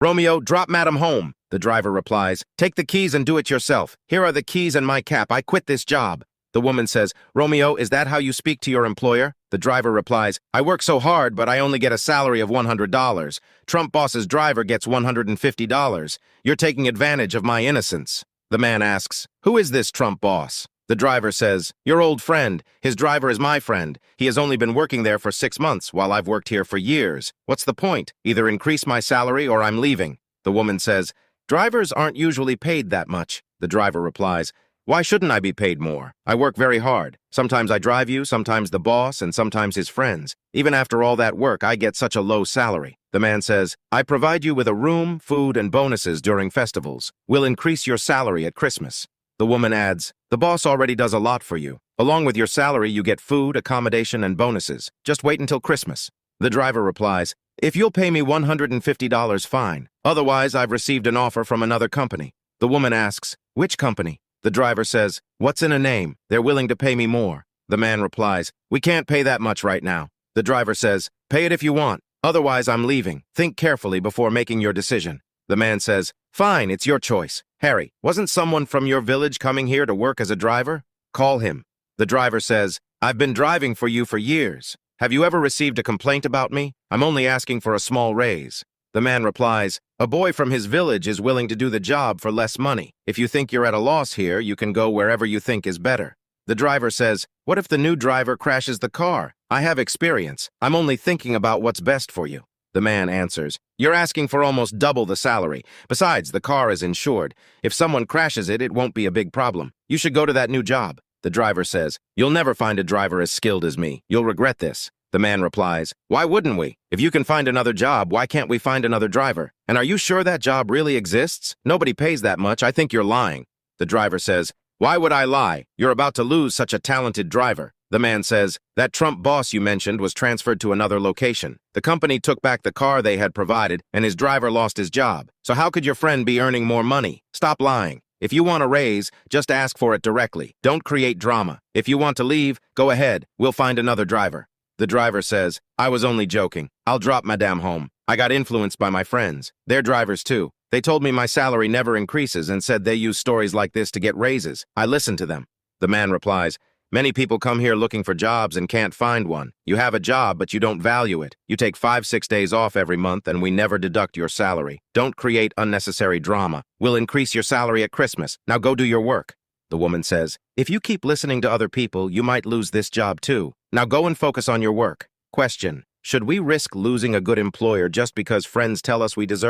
"Romeo, drop Madam home." The driver replies, "Take the keys and do it yourself. Here are the keys and my cap. I quit this job." The woman says, "Romeo, is that how you speak to your employer?" The driver replies, "I work so hard, but I only get a salary of $100. Trump boss's driver gets $150. You're taking advantage of my innocence." The man asks, "Who is this Trump boss?" The driver says, "Your old friend. His driver is my friend. He has only been working there for 6 months, while I've worked here for years. What's the point? Either increase my salary or I'm leaving." The woman says, "Drivers aren't usually paid that much." The driver replies, "Why shouldn't I be paid more? I work very hard. Sometimes I drive you, sometimes the boss, and sometimes his friends. Even after all that work, I get such a low salary." The man says, "I provide you with a room, food, and bonuses during festivals. We'll increase your salary at Christmas." The woman adds, "The boss already does a lot for you. Along with your salary, you get food, accommodation, and bonuses. Just wait until Christmas." The driver replies, "If you'll pay me $150, fine. Otherwise, I've received an offer from another company." The woman asks, "Which company?" The driver says, "What's in a name? They're willing to pay me more." The man replies, "We can't pay that much right now." The driver says, "Pay it if you want. Otherwise, I'm leaving. Think carefully before making your decision." The man says, "Fine, it's your choice. Harry, wasn't someone from your village coming here to work as a driver? Call him." The driver says, "I've been driving for you for years. Have you ever received a complaint about me? I'm only asking for a small raise." The man replies, "A boy from his village is willing to do the job for less money. If you think you're at a loss here, you can go wherever you think is better." The driver says, "What if the new driver crashes the car? I have experience. I'm only thinking about what's best for you." The man answers, "You're asking for almost double the salary. Besides, the car is insured. If someone crashes it, it won't be a big problem. You should go to that new job." The driver says, "You'll never find a driver as skilled as me. You'll regret this." The man replies, "Why wouldn't we? If you can find another job, why can't we find another driver? And are you sure that job really exists? Nobody pays that much. I think you're lying." The driver says, "Why would I lie? You're about to lose such a talented driver." The man says, "That Trump boss you mentioned was transferred to another location. The company took back the car they had provided, and his driver lost his job. So how could your friend be earning more money? Stop lying. If you want a raise, just ask for it directly. Don't create drama. If you want to leave, go ahead. We'll find another driver." The driver says, "I was only joking. I'll drop Madame home. I got influenced by my friends. They're drivers too. They told me my salary never increases and said they use stories like this to get raises. I listened to them." The man replies, "Many people come here looking for jobs and can't find one. You have a job, but you don't value it. You take 5-6 days off every month, and we never deduct your salary. Don't create unnecessary drama. We'll increase your salary at Christmas. Now go do your work." The woman says, "If you keep listening to other people, you might lose this job too. Now go and focus on your work." Question: should we risk losing a good employer just because friends tell us we deserve